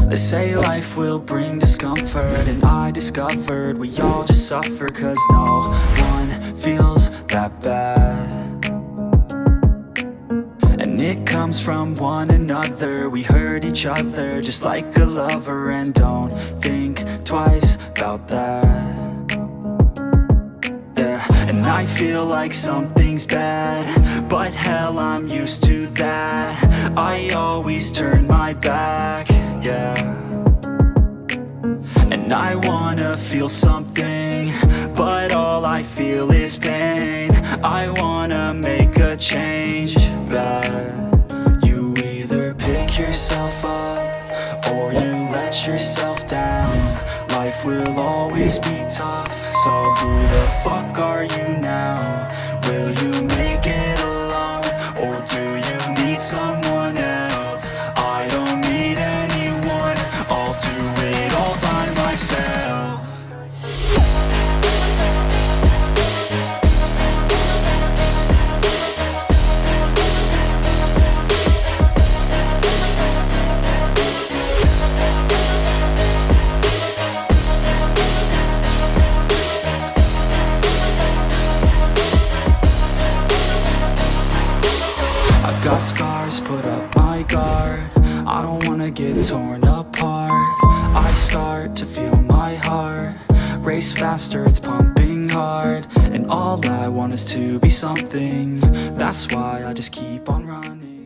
They say life will bring discomfort, and I discovered we all just suffer, 'cause no one feels that bad. And it comes from one another. We hurt each other just like a lover, and don't think twice about that. Yeah, and I feel like something's bad, but hell, I'm used to that. I always turn my back, yeah. And I wanna feel something, but all I feel is pain. I wanna make a change, bad. You either pick yourself up, or you let yourself down. Life will always be tough, so who the fuck are you now? Will you make it alone, or do you need someone else? I don't need anyone, I'll do it all by myself. Got scars, put up my guard. I don't wanna get torn apart. I start to feel my heart race faster, it's pumping hard. And all I want is to be something. That's why I just keep on running.